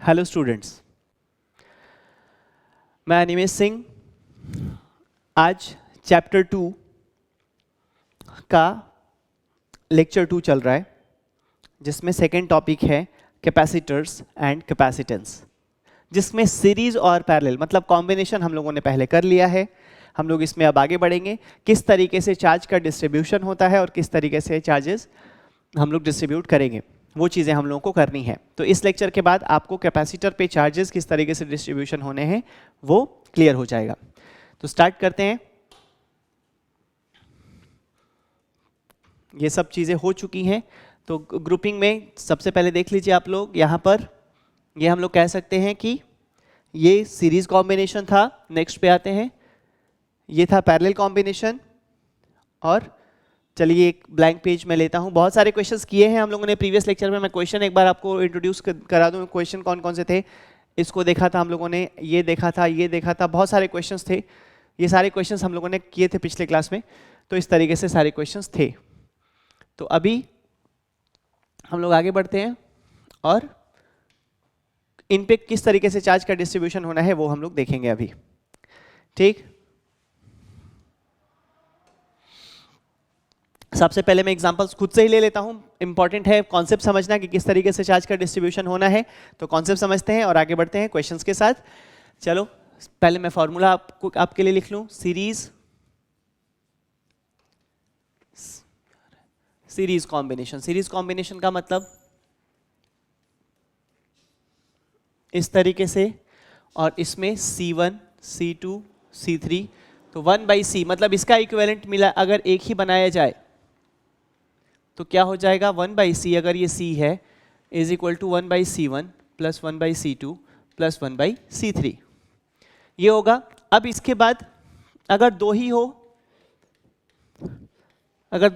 Hello students, मैं अनिमेश सिंह। आज chapter 2 का लेक्चर 2 चल रहा है, जिसमें सेकेंड टॉपिक है कैपेसिटर्स एंड कैपेसिटेंस, जिसमें सीरीज और पैरेलल मतलब कॉम्बिनेशन हम लोगों ने पहले कर लिया है। हम लोग इसमें अब आगे बढ़ेंगे, किस तरीके से चार्ज का डिस्ट्रीब्यूशन होता है और किस तरीके से चार्जेस हम लोग डिस्ट्रीब्यूट करेंगे, वो चीज़ें हम लोगों को करनी है। तो इस लेक्चर के बाद आपको कैपेसिटर पे चार्जेस किस तरीके से डिस्ट्रीब्यूशन होने हैं वो क्लियर हो जाएगा। तो स्टार्ट करते हैं। ये सब चीज़ें हो चुकी हैं, तो ग्रुपिंग में सबसे पहले देख लीजिए आप लोग। यहाँ पर ये हम लोग कह सकते हैं कि ये सीरीज कॉम्बिनेशन था। नेक्स्ट पे आते हैं, ये था पैरेलल कॉम्बिनेशन। और चलिए एक ब्लैंक पेज में लेता हूं। बहुत सारे क्वेश्चंस किए हैं हम लोगों ने प्रीवियस लेक्चर में। मैं क्वेश्चन एक बार आपको इंट्रोड्यूस करा दूं। क्वेश्चन कौन कौन से थे, इसको देखा था हम लोगों ने, ये देखा था, ये देखा था, बहुत सारे क्वेश्चंस थे। ये सारे क्वेश्चंस हम लोगों ने किए थे पिछले क्लास में। तो इस तरीके से सारे क्वेश्चंस थे। तो अभी हम लोग आगे बढ़ते हैं और इन पे किस तरीके से चार्ज का डिस्ट्रीब्यूशन होना है वो हम लोग देखेंगे अभी। ठीक, सबसे पहले मैं एग्जांपल्स खुद से ही ले लेता हूं। इंपॉर्टेंट है कॉन्सेप्ट समझना कि किस तरीके से चार्ज का डिस्ट्रीब्यूशन होना है। तो कॉन्सेप्ट समझते हैं और आगे बढ़ते हैं क्वेश्चंस के साथ। चलो पहले मैं फॉर्मूला आपके लिए लिख लूं। Series combination. सीरीज कॉम्बिनेशन का मतलब इस तरीके से, और इसमें C1 C2 C3, तो 1/C मतलब इसका इक्विवेलेंट मिला अगर एक ही बनाया जाए तो क्या हो जाएगा 1/C। अगर ये C है is equal to 1/C1 plus 1/C2 plus 1/C3 ये होगा। अब इसके बाद अगर दो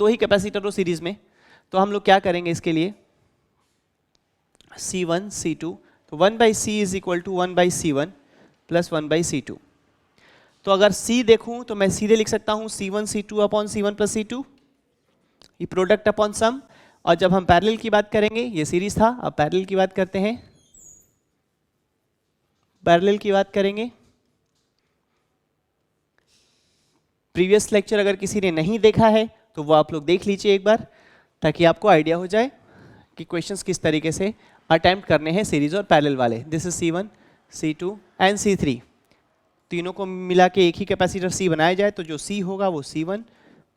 ही कैपेसिटर हो सीरीज में, तो हम लोग क्या करेंगे इसके लिए, C1 C2, तो 1/C is equal to 1/C1 plus 1/C2। तो अगर C देखूं तो मैं सीधे लिख सकता हूं C1 C2 upon C1 plus C2, ये प्रोडक्ट अपॉन सम। और जब हम पैरेलल की बात करेंगे, ये सीरीज था, अब पैरेलल की बात करते हैं। पैरेलल की बात करेंगे, प्रीवियस लेक्चर अगर किसी ने नहीं देखा है तो वो आप लोग देख लीजिए एक बार, ताकि आपको आइडिया हो जाए कि क्वेश्चंस किस तरीके से अटेम्प्ट करने हैं सीरीज और पैरेलल वाले। This is C1 C2 and C3, तीनों को मिला के एक ही कैपेसिटर C बनाया जाए तो जो C होगा वो C1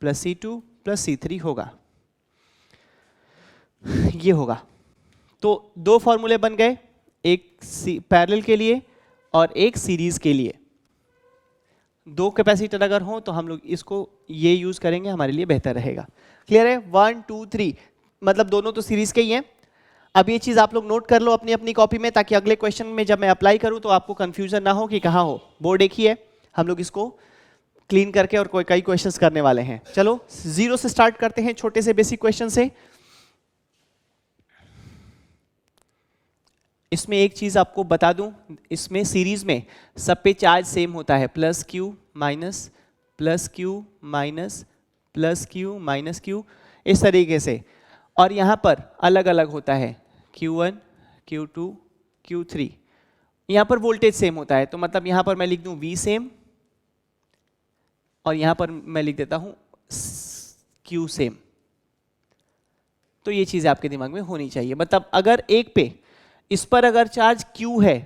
plus C2 plus C3 होगा, ये होगा। तो दो फॉर्मूले बन गए, एक पैरेलल के लिए और एक सीरीज के लिए। दो कैपेसिटर अगर हो तो हम लोग इसको ये यूज करेंगे, हमारे लिए बेहतर रहेगा। क्लियर है? 1 2 3 मतलब दोनों तो सीरीज के ही हैं। अब ये चीज आप लोग नोट कर लो अपनी अपनी कॉपी में, ताकि अगले क्वेश्चन में जब मैं अप्लाई करूं तो आपको कंफ्यूजन ना हो कि कहाँ हो। बोर्ड एक ही है, हम लोग इसको क्लीन करके और कई क्वेश्चंस करने वाले हैं। चलो जीरो से स्टार्ट करते हैं, छोटे से बेसिक क्वेश्चन से। इसमें एक चीज आपको बता दूं, इसमें सीरीज में सब पे चार्ज सेम होता है, plus Q minus plus Q minus plus Q minus Q, इस तरीके से। और यहां पर अलग अलग होता है, Q1 Q2 Q3। यहां पर वोल्टेज सेम होता है, तो मतलब यहां पर मैं लिख दूं V सेम, और यहां पर मैं लिख देता हूं Q सेम। तो ये चीज आपके दिमाग में होनी चाहिए। मतलब अगर एक पे, इस पर अगर चार्ज Q है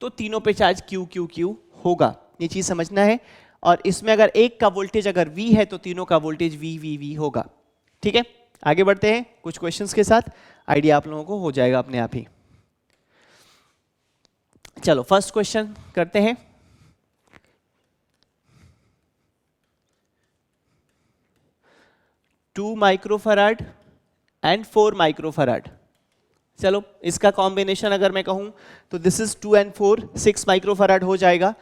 तो तीनों पे चार्ज Q Q Q होगा, ये चीज समझना है। और इसमें अगर एक का वोल्टेज अगर V है तो तीनों का वोल्टेज V V V होगा। ठीक है, आगे बढ़ते हैं कुछ क्वेश्चंस के साथ, आइडिया आप लोगों को हो जाएगा अपने आप ही। चलो फर्स्ट क्वेश्चन करते हैं। Two microfarad and 4 microfarad. चलो इसका कॉम्बिनेशन अगर मैं कहूं तो दिस इज 2 and 4 6 माइक्रोफराड हो जाएगा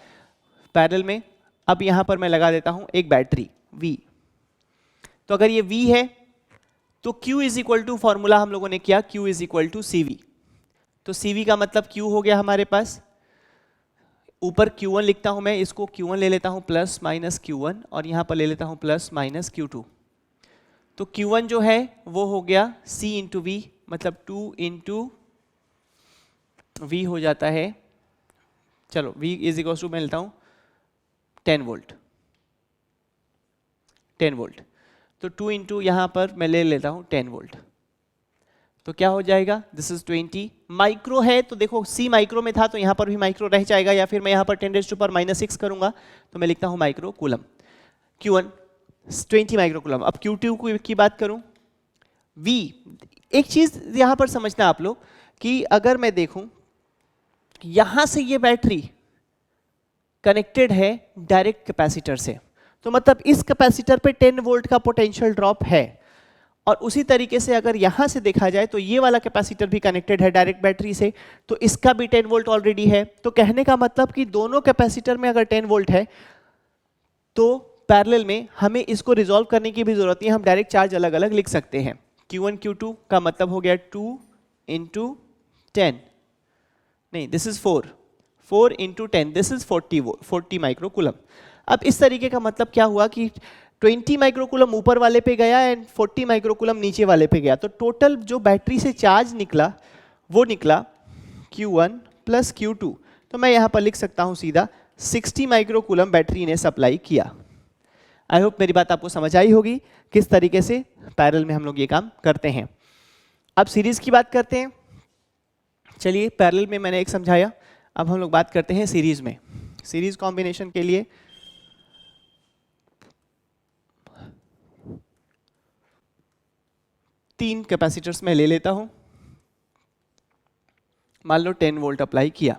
पैरेलल में। अब यहां पर मैं लगा देता हूं एक बैटरी V। तो अगर ये V है तो Q is equal to, formula हम लोगों ने किया Q is equal to CV। तो CV का मतलब Q हो गया हमारे पास, ऊपर Q1 लिखता हूं मैं, इसको Q1 ले लेता हूं प्लस माइनस Q1, और यहां पर ले लेता हूं प्लस माइनस Q2। तो Q1 जो है वो हो गया C इंटू V, मतलब 2 इंटू V हो जाता है, चलो V इज इक्वल टू मैं लेता हूँ 10 वोल्ट, 10 वोल्ट। तो 2 इंटू यहाँ पर मैं ले लेता हूँ 10 वोल्ट, तो क्या हो जाएगा, दिस इज 20 माइक्रो है, तो देखो C माइक्रो में था तो यहाँ पर भी माइक्रो रह जाएगा, या फिर मैं यहाँ पर 10⁻⁻6 करूँगा तो मैं लिखता हूँ micro coulomb. Q1 20 micro coulomb. अब Q2 की बात करूँ, V, एक चीज़ यहाँ पर समझना आप लोग कि अगर मैं देखूँ यहाँ से ये बैटरी कनेक्टेड है डायरेक्ट कैपेसिटर से, तो मतलब इस कैपेसिटर पे 10 वोल्ट का पोटेंशियल ड्रॉप है, और उसी तरीके से अगर यहां से देखा जाए तो ये वाला कैपेसिटर भी कनेक्टेड है डायरेक्ट बैटरी से, तो इसका भी 10 वोल्ट ऑलरेडी है। तो कहने का मतलब कि दोनों कैपेसिटर में अगर 10 वोल्ट है तो पैरेलल में हमें इसको रिजॉल्व करने की भी जरूरत नहीं है, हम डायरेक्ट चार्ज अलग अलग लिख सकते हैं। Q1 Q2 का मतलब हो गया 2 इंटू 10, नहीं this is 4 into 10, this is 40 micro coulomb. अब इस तरीके का मतलब क्या हुआ कि 20 माइक्रोकूलम ऊपर वाले पे गया एंड 40 माइक्रोकूलम नीचे वाले पे गया, तो टोटल जो बैटरी से चार्ज निकला वो निकला Q1 प्लस Q2। तो मैं यहाँ पर लिख सकता हूँ सीधा 60 माइक्रोकूलम बैटरी ने सप्लाई किया। आई होप मेरी बात आपको समझ आई होगी किस तरीके से पैरेलल में हम लोग ये काम करते हैं। अब सीरीज की बात करते हैं। चलिए पैरेलल में मैंने एक समझाया, अब हम लोग बात करते हैं सीरीज में। सीरीज कॉम्बिनेशन के लिए तीन कैपेसिटर्स में ले लेता हूं, मान लो 10 वोल्ट अप्लाई किया।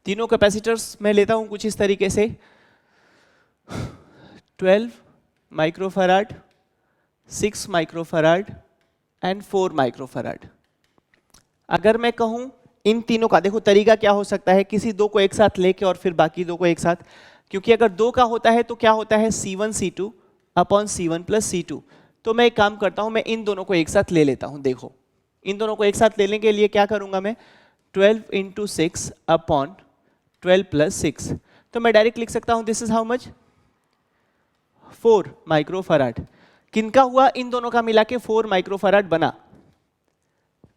तीनों कैपेसिटर्स में लेता हूं कुछ इस तरीके से 12 माइक्रोफैराड, 6 माइक्रोफैराड एंड 4 माइक्रोफैराड। अगर मैं कहूं इन तीनों का, देखो तरीका क्या हो सकता है, किसी दो को एक साथ लेके और फिर बाकी दो को एक साथ, क्योंकि अगर दो का होता है तो क्या होता है C1 C2 upon C1 plus C2। तो मैं एक काम करता हूं, मैं इन दोनों को एक साथ ले लेता हूं। देखो इन दोनों को एक साथ लेने के लिए क्या करूंगा मैं, 12 इंटू 6 अपॉन 12 प्लस 6, तो मैं डायरेक्ट लिख सकता हूं this is how much 4 microfarad. किनका हुआ, इन दोनों का मिला के 4 माइक्रोफैराड बना।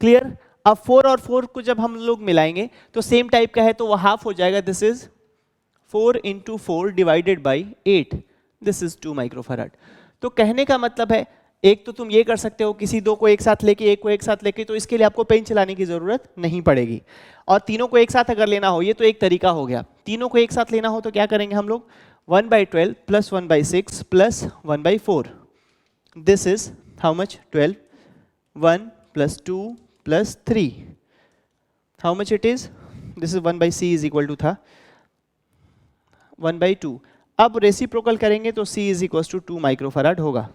क्लियर। अब 4 और 4 को जब हम लोग मिलाएंगे तो सेम टाइप का है तो वो हाफ हो जाएगा, this is 4 into 4 divided by 8, this is 2 microfarad. तो कहने का मतलब है, एक तो तुम ये कर सकते हो किसी दो को एक साथ लेके एक को एक साथ लेके, तो इसके लिए आपको पेन चलाने की जरूरत नहीं पड़ेगी। और तीनों को एक साथ अगर लेना हो, ये तो एक तरीका हो गया। तीनों को एक साथ लेना हो तो क्या करेंगे हम लोग, 1/12 plus 1/6 plus 1/4, this is how much 12, 1 plus 2 plus 3, how much it is, this is 1/c is equal to था 1/2। अब रेसिप्रोकल करेंगे तो C is equal to 2 microfarad होगा।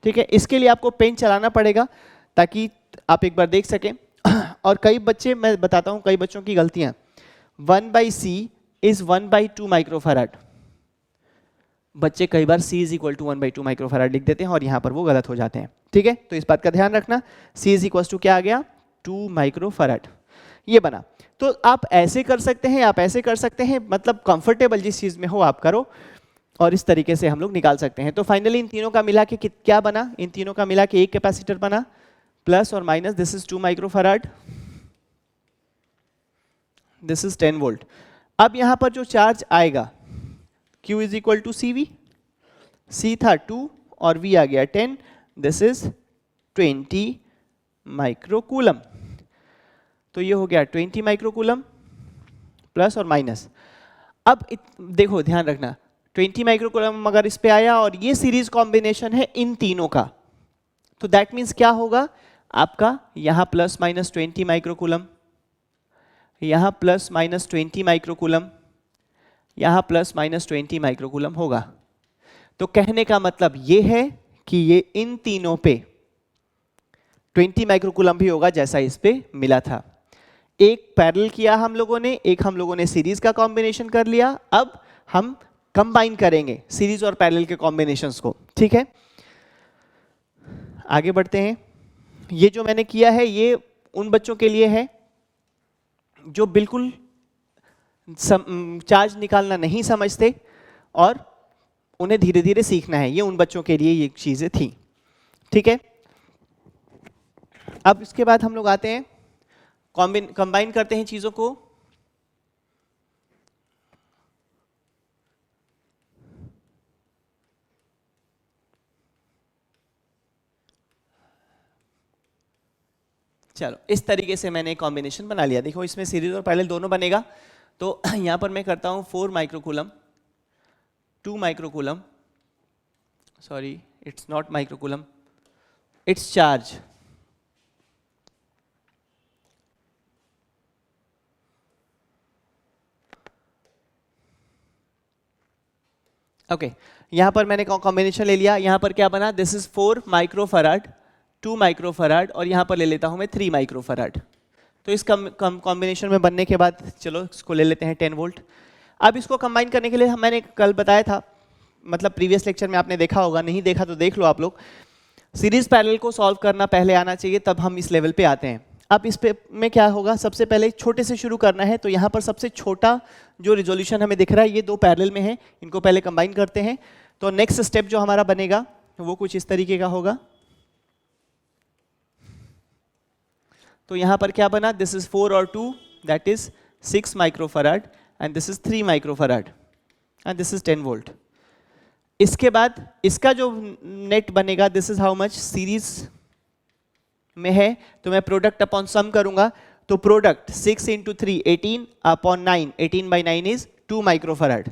ठीक है, इसके लिए आपको पेन चलाना पड़ेगा ताकि आप एक बार देख सकें। और कई बच्चे, मैं बताता हूं कई बच्चों की गलतियां, 1/c इज 1/2 माइक्रोफैराड। बच्चे कई बार C is equal to 1/2 microfarad लिख देते हैं और यहां पर वो गलत हो जाते हैं। ठीक है, तो इस बात का ध्यान रखना, C इज इक्वल टू क्या आ गया, 2 माइक्रोफैराड, ये बना। तो आप ऐसे कर सकते हैं, आप ऐसे कर सकते हैं, मतलब कंफर्टेबल जिस चीज में हो आप करो, और इस तरीके से हम लोग निकाल सकते हैं। तो फाइनली इन तीनों का मिला के क्या बना, इन तीनों का मिला के एक कैपेसिटर बना, प्लस और minus, this is 2 microfarad, this is 10 volt. अब यहां पर जो चार्ज आएगा Q is equal to CV, C था 2 और V आ गया 10, दिस इज 20 माइक्रोकूलम। तो ये हो गया 20 माइक्रोकूलम प्लस और माइनस। अब देखो ध्यान रखना, 20 माइक्रोकूलम अगर इस पे आया और ये सीरीज कॉम्बिनेशन है इन तीनों का, तो दैट मीन्स क्या होगा आपका, यहां प्लस माइनस 20 माइक्रोकूलम, यहां प्लस माइनस 20 माइक्रोकूलम, यहां प्लस माइनस 20 माइक्रोकूलम होगा। तो कहने का मतलब ये है कि ये इन तीनों पे 20 माइक्रोकूलम भी होगा जैसा इस पे मिला था। एक पैरेलल किया हम लोगों ने, एक हम लोगों ने सीरीज का कॉम्बिनेशन कर लिया। अब हम कंबाइन करेंगे सीरीज और पैरेलल के कॉम्बिनेशंस को। ठीक है, आगे बढ़ते हैं। ये जो मैंने किया है ये उन बच्चों के लिए है जो बिल्कुल चार्ज निकालना नहीं समझते और उन्हें धीरे धीरे सीखना है, ये उन बच्चों के लिए ये चीजें थी। ठीक है, अब इसके बाद हम लोग आते हैं कंबाइन करते हैं चीजों को, चलो इस तरीके से मैंने एक कॉम्बिनेशन बना लिया। देखो इसमें सीरीज और पैरेलल दोनों बनेगा। तो यहां पर मैं करता हूं 4 microcoulomb, 2 microcoulomb, sorry it's not microcoulomb, it's charge. Okay यहां पर मैंने कॉम्बिनेशन ले लिया। यहां पर क्या बना, दिस इज 4 माइक्रोफराड, 2 माइक्रोफराड, और यहां पर ले लेता हूं मैं 3 माइक्रोफराड। तो इस कॉम्बिनेशन में बनने के बाद चलो इसको ले लेते हैं 10 वोल्ट। अब इसको कंबाइन करने के लिए मैंने कल बताया था, मतलब प्रीवियस लेक्चर में आपने देखा होगा, नहीं देखा तो देख लो आप लोग। सीरीज पैरेलल को सॉल्व करना पहले आना चाहिए, तब हम इस लेवल पे आते हैं। अब इस पे में क्या होगा, सबसे पहले छोटे से शुरू करना है। तो यहाँ पर सबसे छोटा जो रिजोल्यूशन हमें दिख रहा है ये दो पैरेलल में है, इनको पहले कंबाइन करते हैं। तो नेक्स्ट स्टेप जो हमारा बनेगा वो कुछ इस तरीके का होगा। तो यहाँ पर क्या बना, दिस इज 4 और 2 that is 6 microfarad and this is 3 microfarad and this is 10 volt. इसके बाद इसका जो नेट बनेगा, this is how much series में है, तो मैं प्रोडक्ट अपॉन सम करूंगा। तो product 6 into 3 18 upon 9, 18 by 9 is 2 microfarad.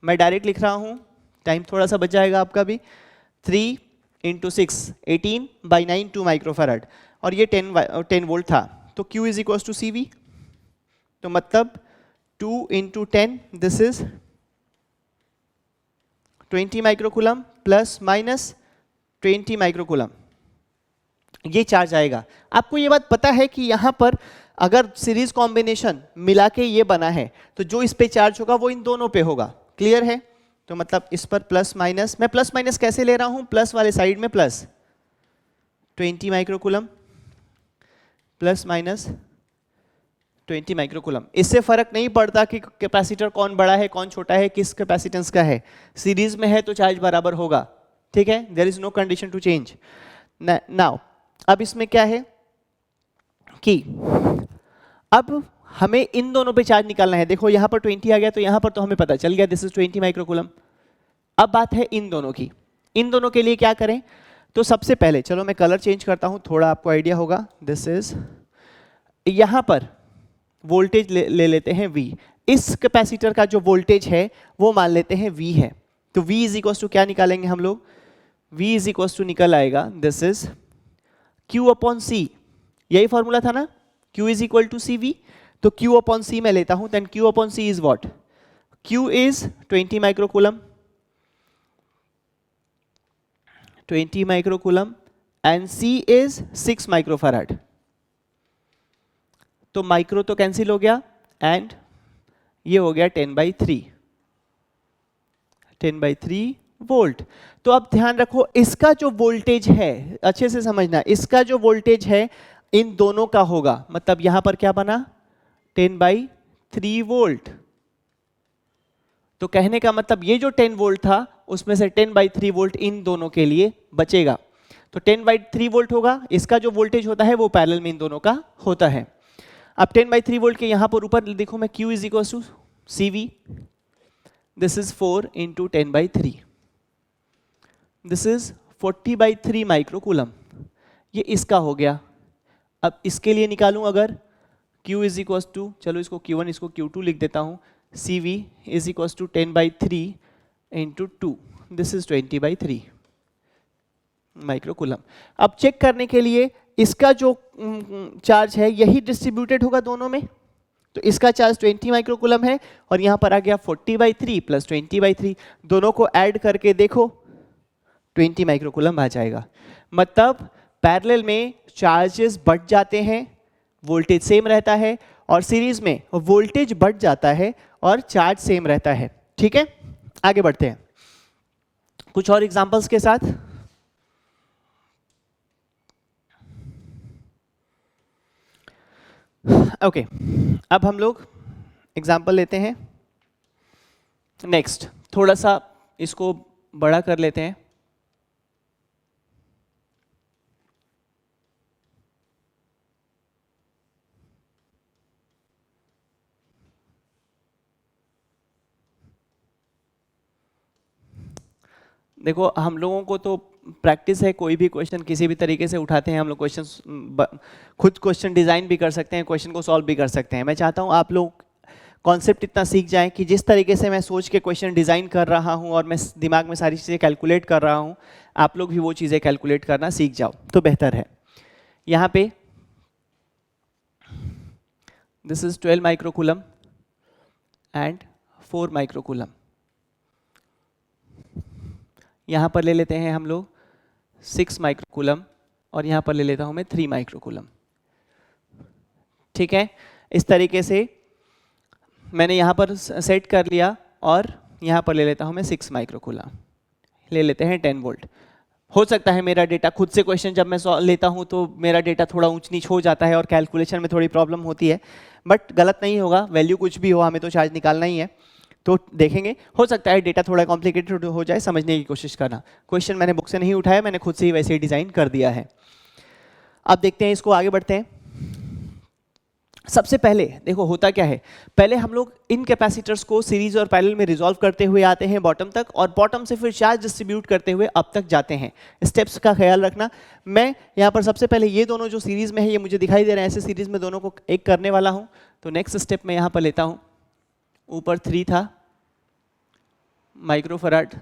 मैं डायरेक्ट लिख रहा हूं, टाइम थोड़ा सा बच जाएगा आपका भी। 3 इंटू 6 18 बाई 9 2 माइक्रोफराड, और ये 10 वोल्ट था। तो Q is equal to CV, तो मतलब 2 into 10 this is 20 microcoulomb plus minus 20 microcoulomb, ये चार्ज आएगा। आपको ये बात पता है कि यहां पर अगर सीरीज कॉम्बिनेशन मिला के ये बना है तो जो इस पे चार्ज होगा वो इन दोनों पे होगा। क्लियर है? तो मतलब इस पर प्लस माइनस, मैं प्लस माइनस कैसे ले रहा हूं, प्लस वाले साइड में plus 20 microcoulomb plus minus 20 microcoulomb. इससे फर्क नहीं पड़ता कि कैपेसिटर कौन बड़ा है कौन छोटा है, किस कैपेसिटेंस का है, सीरीज में है तो चार्ज बराबर होगा। ठीक है, there is no condition to change. Now अब इसमें क्या है कि अब हमें इन दोनों पे चार्ज निकालना है। देखो यहां पर 20 आ गया, तो यहां पर तो हमें पता चल गया दिस इज 20 माइक्रोकूलम। अब बात है इन दोनों की। इन दोनों के लिए क्या करें, तो सबसे पहले चलो मैं कलर चेंज करता हूं, थोड़ा आपको आइडिया होगा। दिस इज, यहां पर वोल्टेज ले लेते हैं V। इस कैपेसिटर का जो वोल्टेज है वो मान लेते हैं V है। तो V इज इक्वल टू क्या निकालेंगे हम लोग, V इज इक्वल टू निकल आएगा this is Q upon C। यही फॉर्मूला था ना, Q is equal to CV। तो Q अपॉन C मैं लेता हूं, then Q upon C is what, Q is 20 microcoulomb, 20 microcoulomb and C is 6 microfarad. तो माइक्रो तो कैंसिल हो गया एंड ये हो गया 10/3, 10/3 वोल्ट। तो अब ध्यान रखो इसका जो वोल्टेज है, अच्छे से समझना, इसका जो वोल्टेज है इन दोनों का होगा। मतलब यहां पर क्या बना, 10/3 वोल्ट। तो कहने का मतलब ये जो 10 वोल्ट था उसमें से 10/3 वोल्ट इन दोनों के लिए बचेगा। तो 10/3 वोल्ट होगा, इसका जो वोल्टेज होता है वो पैरेलल में इन दोनों का होता है। अब 10/3 वोल्ट के यहां पर ऊपर देखो मैं Q is equal to CV, this is 4 into 10/3, this is 40/3 microcoulomb. ये इसका हो गया। अब इसके लिए निकालूं अगर, Q इज इक्वल टू, चलो इसको Q1 इसको Q2 लिख देता हूं, CV is equal to 10/3 into 2, this is 20/3 microcoulomb. अब चेक करने के लिए इसका जो चार्ज है यही डिस्ट्रीब्यूटेड होगा दोनों में। तो इसका चार्ज 20 माइक्रोकूलम है और यहां पर आ गया 40/3 प्लस 20/3, दोनों को ऐड करके देखो 20 माइक्रोकूलम आ जाएगा। मतलब पैरेलल में चार्जेस बढ़ जाते हैं, वोल्टेज सेम रहता है, और सीरीज में वोल्टेज बढ़ जाता है और चार्ज सेम रहता है। ठीक है, आगे बढ़ते हैं कुछ और एग्जांपल्स के साथ। ओके अब हम लोग एग्जाम्पल लेते हैं नेक्स्ट, थोड़ा सा इसको बड़ा कर लेते हैं। देखो हम लोगों को तो प्रैक्टिस है, कोई भी क्वेश्चन किसी भी तरीके से उठाते हैं हम लोग, क्वेश्चन खुद क्वेश्चन डिजाइन भी कर सकते हैं, क्वेश्चन को सॉल्व भी कर सकते हैं। मैं चाहता हूं आप लोग कॉन्सेप्ट इतना सीख जाएं कि जिस तरीके से मैं सोच के क्वेश्चन डिजाइन कर रहा हूं और मैं दिमाग में सारी चीजें कैलकुलेट कर रहा हूं, आप लोग भी वो चीजें कैलकुलेट करना सीख जाओ तो बेहतर है। यहाँ पे this is 12 microcoulomb and 4 microcoulomb. यहाँ पर ले लेते हैं हम लोग 6 माइक्रोकूलम और यहाँ पर ले लेता हूँ मैं 3 माइक्रोकूलम। ठीक है, इस तरीके से मैंने यहाँ पर सेट कर लिया और यहाँ पर ले लेता हूँ मैं 6 माइक्रोकूलम, ले लेते हैं 10 वोल्ट। हो सकता है मेरा डेटा खुद से क्वेश्चन जब मैं लेता हूँ तो मेरा डेटा थोड़ा ऊंच नीच हो जाता है और कैलकुलेशन में थोड़ी प्रॉब्लम होती है, बट गलत नहीं होगा, वैल्यू कुछ भी हो हमें तो चार्ज निकालना ही है। तो देखेंगे, हो सकता है डेटा थोड़ा कॉम्प्लिकेटेड हो जाए, समझने की कोशिश करना। क्वेश्चन मैंने बुक से नहीं उठाया, मैंने खुद से ही वैसे ही डिजाइन कर दिया है। अब देखते हैं, इसको आगे बढ़ते हैं। सबसे पहले देखो होता क्या है, पहले हम लोग इन कैपेसिटर्स को सीरीज और पैरेलल में रिजॉल्व करते हुए आते हैं बॉटम तक, और बॉटम से फिर चार्ज डिस्ट्रीब्यूट करते हुए अप तक जाते हैं। स्टेप्स का ख्याल रखना। मैं यहाँ पर सबसे पहले ये दोनों जो सीरीज में है, ये मुझे दिखाई दे रहे हैं, ऐसे सीरीज में दोनों को एक करने वाला हूँ। तो नेक्स्ट स्टेप मैं यहाँ पर लेता हूँ, ऊपर 3 था माइक्रोफराड,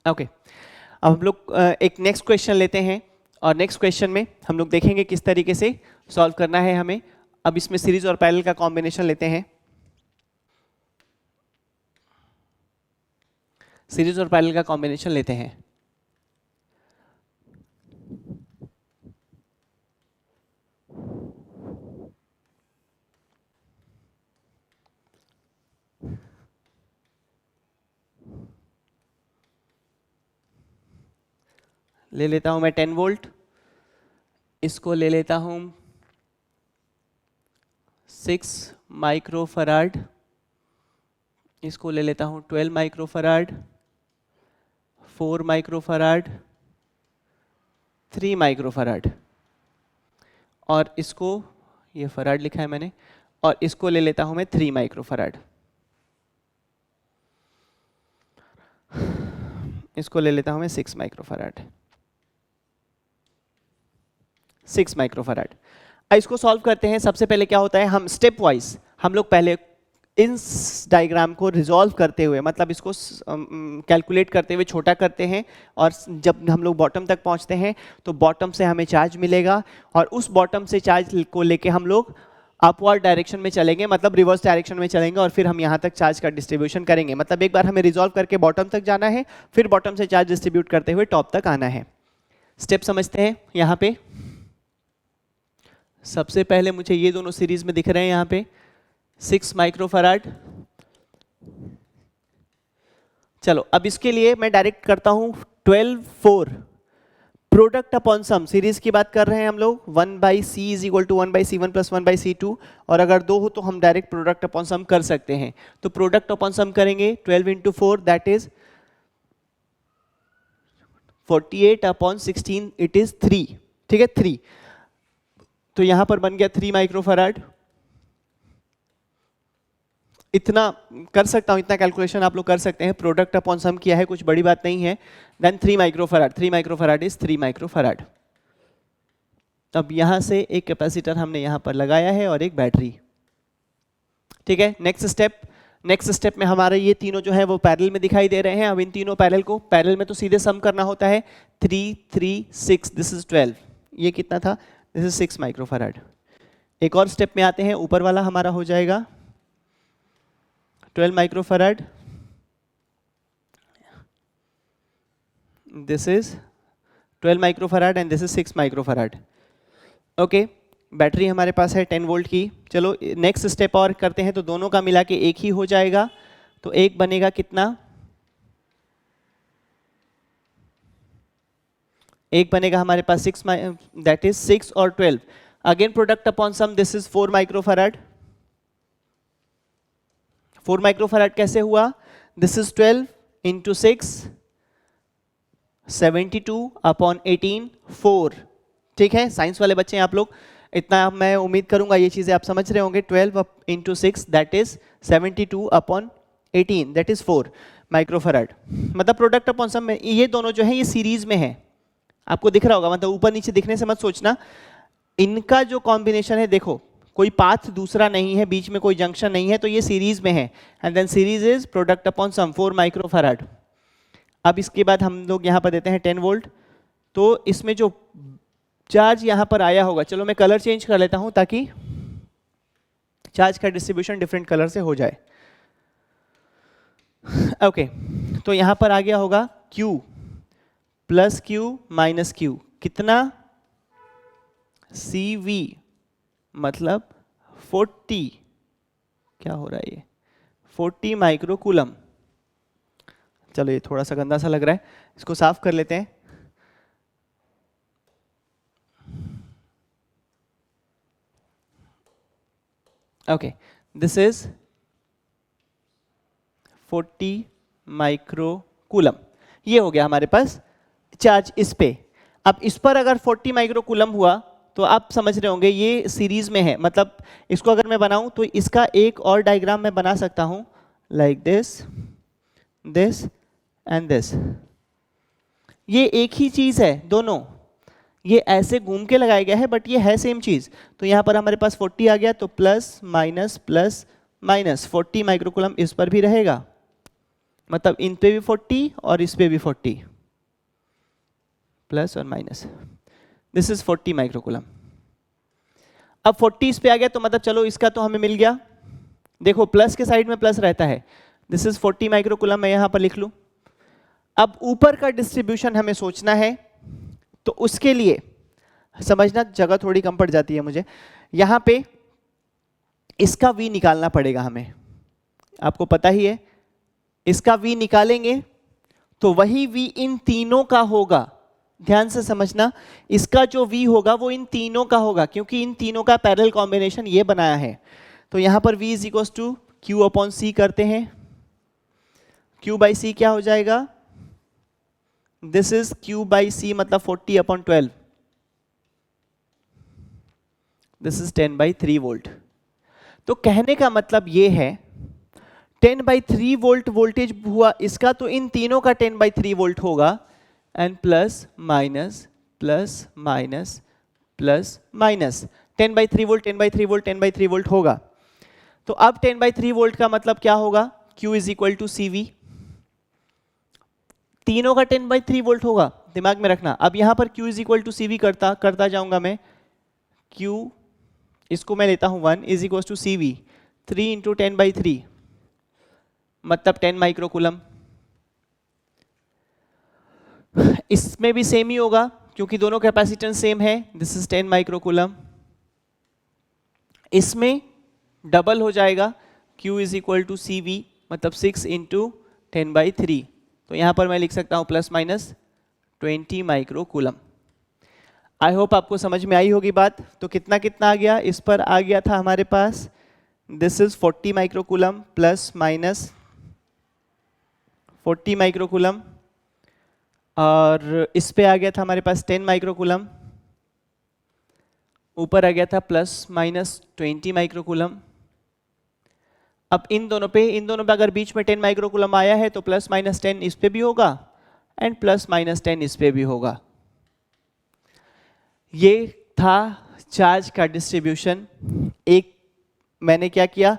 ओके। अब हम लोग एक नेक्स्ट क्वेश्चन लेते हैं और नेक्स्ट क्वेश्चन में हम लोग देखेंगे किस तरीके से सॉल्व करना है हमें। अब इसमें सीरीज और पैरेलल का कॉम्बिनेशन लेते हैं, सीरीज और पैरेलल का कॉम्बिनेशन लेते हैं। ले लेता हूं मैं 10 वोल्ट, इसको ले लेता हूं 6 माइक्रोफराड, इसको ले लेता हूं 12 माइक्रोफराड, 4 माइक्रोफराड, 3 माइक्रोफराड, और इसको, ये फराड लिखा है मैंने, और इसको ले लेता हूं मैं 3 माइक्रोफराड, इसको ले लेता हूं मैं 6 माइक्रोफराड, 6 माइक्रोफराड। इसको सॉल्व करते हैं। सबसे पहले क्या होता है, हम स्टेप वाइज हम लोग पहले इस डायग्राम को रिजॉल्व करते हुए, मतलब इसको कैलकुलेट करते हुए छोटा करते हैं, और जब हम लोग बॉटम तक पहुंचते हैं तो बॉटम से हमें चार्ज मिलेगा, और उस बॉटम से चार्ज को लेके हम लोग अपवर्ड डायरेक्शन में चलेंगे, मतलब रिवर्स डायरेक्शन में चलेंगे, और फिर हम यहाँ तक चार्ज का डिस्ट्रीब्यूशन करेंगे। मतलब एक बार हमें रिजॉल्व करके बॉटम तक जाना है, फिर बॉटम से चार्ज डिस्ट्रीब्यूट करते हुए टॉप तक आना है। स्टेप समझते हैं। यहाँ पे सबसे पहले मुझे ये दोनों सीरीज में दिख रहे हैं, यहाँ पे 6 माइक्रोफराड। चलो अब इसके लिए मैं डायरेक्ट करता हूं 12/4 प्रोडक्ट अपॉन सम। सीरीज की बात कर रहे हैं हम लोग, 1/c is equal to 1/c1 plus 1/c2, और अगर 2 हो तो हम डायरेक्ट प्रोडक्ट अपॉन सम कर सकते हैं। तो प्रोडक्ट अपॉन सम करेंगे 12 into 4, that is 48/16, it is 3। ठीक है, 3। तो यहां पर बन गया 3 माइक्रोफराड। इतना कर सकता हूं, इतना कैलकुलेशन आप लोग कर सकते हैं। प्रोडक्ट अपॉन सम किया है, कुछ बड़ी बात नहीं है। Then 3 microfarad, 3 microfarad is 3 microfarad. अब यहां से एक कैपेसिटर हमने यहां पर लगाया है और एक बैटरी। ठीक है, नेक्स्ट स्टेप। नेक्स्ट स्टेप में हमारे ये तीनों जो है वो पैरेलल में दिखाई दे रहे हैं। अब इन तीनों पैरेलल को, पैरेलल में तो सीधे सम करना होता है। 3 3 6, दिस इज 12। ये कितना था, दिस इज 6 माइक्रोफराड। एक और स्टेप में आते हैं, ऊपर वाला हमारा हो जाएगा 12 microfarad, this is 12 microfarad and this is 6 microfarad. Okay, battery हमारे पास है 10 वोल्ट की। चलो नेक्स्ट स्टेप और करते हैं, तो दोनों का मिला के एक ही हो जाएगा। तो एक बनेगा कितना, एक बनेगा हमारे पास 6, दैट इज 6 और 12। Again product upon sum, this is 4 microfarad. 4 microfarad कैसे हुआ, दिस इज 12 इंटू 6, 72/18 4। ठीक है, साइंस वाले बच्चे हैं आप लोग, इतना मैं उम्मीद करूंगा ये चीजें आप समझ रहे होंगे। 12 × 6 that is 72/18 that is 4 microfarad. मतलब प्रोडक्ट अपॉन सम में ये दोनों जो है ये सीरीज में है, आपको दिख रहा होगा, मतलब ऊपर नीचे दिखने से मत सोचना। इनका जो कॉम्बिनेशन है देखो, कोई पाथ दूसरा नहीं है, बीच में कोई जंक्शन नहीं है, तो ये सीरीज में है। And then series is product upon sum 4 microfarad. अब इसके बाद हम लोग यहाँ पर देते हैं 10 वोल्ट। तो इसमें जो चार्ज यहाँ पर आया होगा, चलो मैं कलर चेंज कर लेता हूँ ताकि चार्ज का डिस्ट्रीब्यूशन डिफरेंट कलर से हो जाए। ओके, तो यहाँ पर आ गया होगा Q plus Q minus Q, कितना CV मतलब 40, क्या हो रहा है ये 40 माइक्रोकूलम। चलो ये थोड़ा सा गंदा सा लग रहा है, इसको साफ कर लेते हैं। Okay, this is 40 microcoulomb. ये हो गया हमारे पास चार्ज इस पे। अब इस पर अगर 40 माइक्रोकूलम हुआ तो आप समझ रहे होंगे ये सीरीज में है, मतलब इसको अगर मैं बनाऊं तो इसका एक और डायग्राम मैं बना सकता हूं, like this, this and this. ये एक ही चीज है दोनों, ये ऐसे घूम के लगाया गया है बट ये है सेम चीज। तो यहां पर हमारे पास 40 आ गया, तो प्लस माइनस 40 माइक्रोकूलम इस पर भी रहेगा, मतलब इन पे भी 40 और इस पे भी 40, प्लस और माइनस। This is 40 microcoulomb. अब 40 इस पे आ गया तो मतलब चलो इसका तो हमें मिल गया, देखो प्लस के साइड में प्लस रहता है। दिस इज 40 माइक्रोकूलम, मैं यहां पर लिख लूं। अब ऊपर का डिस्ट्रीब्यूशन हमें सोचना है, तो उसके लिए समझना जगह थोड़ी कम पड़ जाती है मुझे। यहां पे इसका V निकालना पड़ेगा हमें, आपको पता ही है। इसका V निकालेंगे तो वही V इन तीनों का होगा, ध्यान से समझना। इसका जो V होगा वो इन तीनों का होगा, क्योंकि इन तीनों का पैरेलल कॉम्बिनेशन ये बनाया है। तो यहां पर V is equals to Q/C करते हैं। Q/C क्या हो जाएगा, दिस इज Q/C मतलब 40/12, दिस इज 10/3 वोल्ट। तो कहने का मतलब ये है 10/3 वोल्ट वोल्टेज हुआ इसका, तो इन तीनों का 10/3 वोल्ट होगा, and plus minus 10/3 volt 10/3 volt 10/3 volt होगा। तो अब 10/3 वोल्ट का मतलब क्या होगा, Q is equal to CV, तीनों का 10/3 वोल्ट होगा, दिमाग में रखना। अब यहां पर Q is equal to CV करता जाऊंगा मैं। Q इसको मैं लेता हूं 1 इज इक्वल टू CV 3 × 10/3 मतलब 10 माइक्रोकूलम। इसमें भी सेम ही होगा क्योंकि दोनों कैपेसिटेंस सेम है, दिस इज 10 माइक्रोकूलम। इसमें डबल हो जाएगा, Q is equal to CV मतलब 6 × 10/3, तो यहां पर मैं लिख सकता हूं +/- 20 माइक्रोकूलम। आई होप आपको समझ में आई होगी बात। तो कितना कितना आ गया, इस पर आ गया था हमारे पास, दिस इज 40 माइक्रोकूलम +- 40 माइक्रोकूलम, और इस पे आ गया था हमारे पास 10 माइक्रोकूलम, ऊपर आ गया था +- 20 माइक्रोकूलम। अब इन दोनों पे अगर बीच में 10 माइक्रोकूलम आया है तो +- 10 इस पे भी होगा एंड +- 10 इस पे भी होगा। ये था चार्ज का डिस्ट्रीब्यूशन। एक मैंने क्या किया,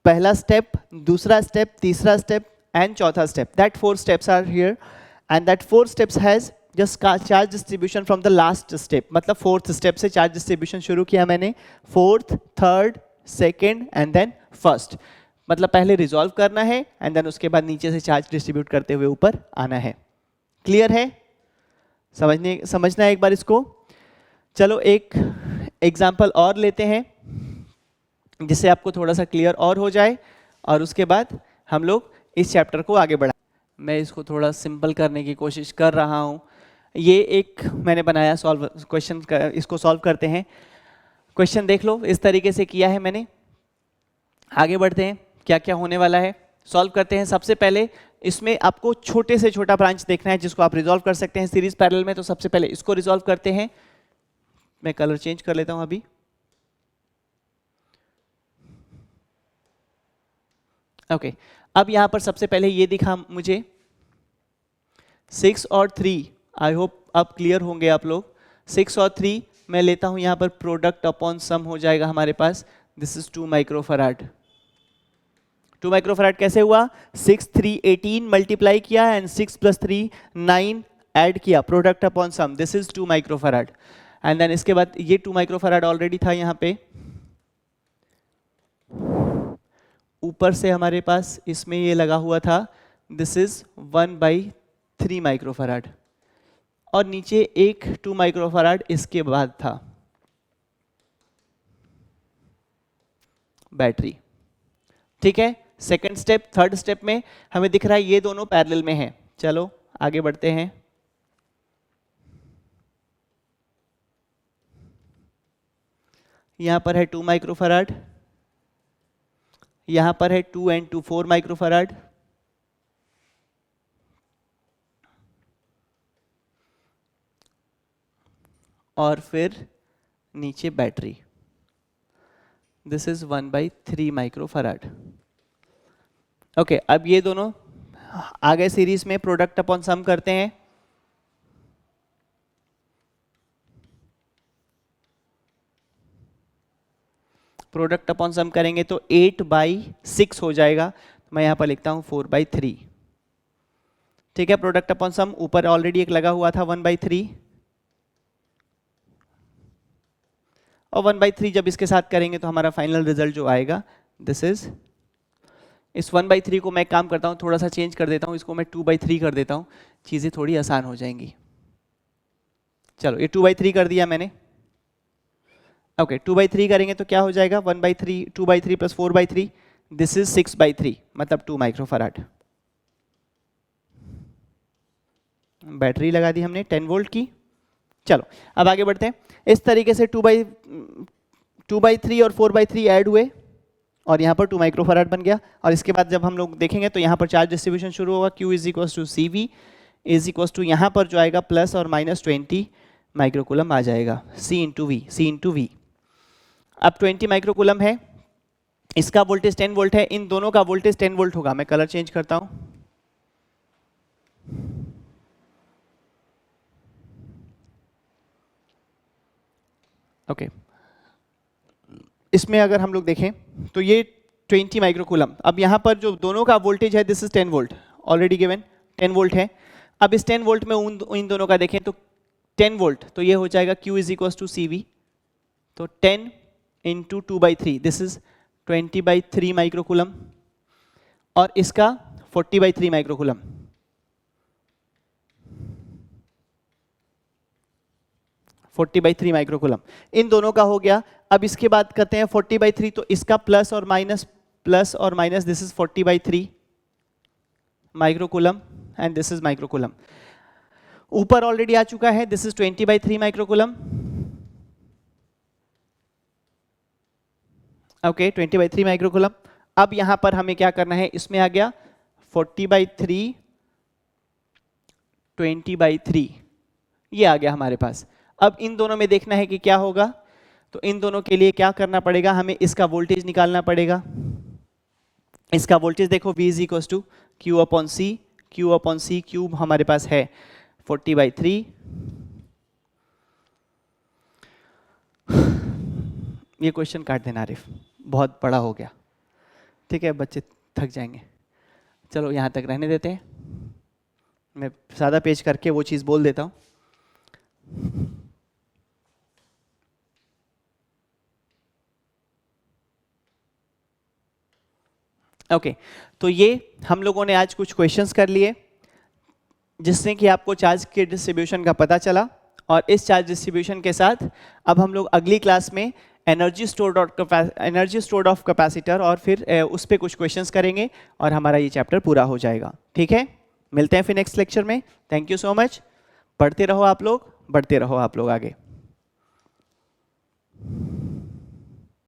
पहला स्टेप, दूसरा स्टेप, तीसरा स्टेप एंड चौथा step, that 4 steps are here and that 4 steps has just charge distribution from the last step, मतलब 4th स्टेप से चार्ज डिस्ट्रीब्यूशन शुरू किया मैंने, 4th, 3rd, 2nd and then 1st। मतलब पहले रिजॉल्व करना है एंड देन उसके बाद नीचे से चार्ज डिस्ट्रीब्यूट करते हुए ऊपर आना है। क्लियर है, समझना है एक बार इसको। चलो एक एग्जाम्पल और लेते हैं जिससे आपको थोड़ा सा क्लियर और हो जाए, और उसके बाद हम लोग इस चैप्टर को आगे बढ़ाएं। मैं इसको थोड़ा सिंपल करने की कोशिश कर रहा हूं। ये एक मैंने बनाया सॉल्व क्वेश्चन, इसको सॉल्व करते हैं। क्वेश्चन देख लो, इस तरीके से किया है मैंने। आगे बढ़ते हैं, क्या क्या होने वाला है सॉल्व करते हैं। सबसे पहले इसमें आपको छोटे से छोटा ब्रांच देखना है जिसको आप रिजॉल्व कर सकते हैं सीरीज पैरेलल में। तो सबसे पहले इसको रिजॉल्व करते हैं। मैं कलर चेंज कर लेता हूं अभी। ओके, अब यहां पर सबसे पहले ये दिखा मुझे 6 और 3, आई होप अब क्लियर होंगे आप लोग। 6 और 3 मैं लेता हूं यहां पर प्रोडक्ट अपॉन सम हो जाएगा हमारे पास, दिस इज 2 माइक्रोफराड। 2 माइक्रोफराड कैसे हुआ? 6 3 18 मल्टीप्लाई किया एंड 6 + 3 9 ऐड किया, product upon sum, this is 2 microfarad. And then इसके बाद ये 2 माइक्रोफराड ऑलरेडी था यहां पे, ऊपर से हमारे पास इसमें ये लगा हुआ था, दिस इज 1/3 माइक्रोफराड, और नीचे एक 2 माइक्रोफराड इसके बाद था बैटरी। ठीक है, सेकंड स्टेप, थर्ड स्टेप में हमें दिख रहा है ये दोनों पैरेलल में हैं। चलो आगे बढ़ते हैं। यहां पर है 2 माइक्रोफराड, यहां पर है 2 and 2 4 माइक्रोफराड, और फिर नीचे battery, this is 1/3 microfarad. Okay, अब ये दोनों आगे सीरीज में प्रोडक्ट अपॉन सम करते हैं। प्रोडक्ट अपॉन सम करेंगे तो 8/6 हो जाएगा, तो मैं यहां पर लिखता हूं 4/3। ठीक है, प्रोडक्ट अपॉन सम ऊपर ऑलरेडी एक लगा हुआ था 1/3, और 1/3 जब इसके साथ करेंगे तो हमारा फाइनल रिजल्ट जो आएगा, दिस इज, इस 1/3 को मैं काम करता हूं, थोड़ा सा चेंज कर देता हूं, इसको मैं 2/3 कर देता हूं, चीजें थोड़ी आसान हो जाएंगी। चलो ये 2/3 कर दिया मैंने। ओके, 2/3 करेंगे तो क्या हो जाएगा, 1/3 2/3 + 4/3, दिस इज 6/3, मतलब 2 माइक्रोफराड। बैटरी लगा दी हमने 10 वोल्ट की। चलो अब आगे बढ़ते हैं। इस तरीके से 2/3 और 4/3 ऐड हुए और यहाँ पर 2 माइक्रोफराड बन गया। और इसके बाद जब हम लोग देखेंगे तो यहाँ पर चार्ज डिस्ट्रीब्यूशन शुरू होगा, Q = CV = यहाँ पर जो आएगा प्लस और माइनस 20 माइक्रोकूलम आ जाएगा, C × V। अब 20 माइक्रोकूलम है, इसका वोल्टेज 10 वोल्ट है, इन दोनों का वोल्टेज 10 वोल्ट होगा। मैं कलर चेंज करता हूं। ओके, इसमें अगर हम लोग देखें तो ये 20 माइक्रोकूलम, अब यहां पर जो दोनों का वोल्टेज है, this is 10 volt, already given 10 volt है। अब इस 10 वोल्ट में इन दोनों का देखें तो 10 वोल्ट, तो ये हो जाएगा Q = CV, तो 10 × 2/3, दिस इज 20/3 माइक्रोकूलम, और इसका 40/3 माइक्रोकूलम, माइक्रोकूलम, इन दोनों का हो गया। अब इसके बाद करते हैं 40/3, तो इसका प्लस और minus, this is 40/3 microcoulomb and this is microcoulomb. ऊपर ऑलरेडी आ चुका है, this is 20/3 microcoulomb. Okay, 20/3 microcoulomb. अब यहां पर हमें क्या करना है, इसमें आ गया 40/3 20/3, ये आ गया हमारे पास। अब इन दोनों में देखना है कि क्या होगा, तो इन दोनों के लिए क्या करना पड़ेगा, हमें इसका वोल्टेज निकालना पड़ेगा। इसका वोल्टेज देखो, V = Q/C, Q/C क्यूब हमारे पास है 40/3। ये क्वेश्चन काट देना आरिफ, बहुत बड़ा हो गया। ठीक है, बच्चे थक जाएंगे। चलो यहाँ तक रहने देते हैं, मैं सादा पेज करके वो चीज़ बोल देता हूँ। ओके, तो ये हम लोगों ने आज कुछ क्वेश्चंस कर लिए जिससे कि आपको चार्ज के डिस्ट्रीब्यूशन का पता चला। और इस चार्ज डिस्ट्रीब्यूशन के साथ अब हम लोग अगली क्लास में एनर्जी स्टोर्ड ऑफ कैपेसिटर और फिर उस पर कुछ क्वेश्चंस करेंगे और हमारा ये चैप्टर पूरा हो जाएगा। ठीक है, मिलते हैं फिर नेक्स्ट लेक्चर में। Thank you so much. पढ़ते रहो आप लोग, बढ़ते रहो आप लोग आगे।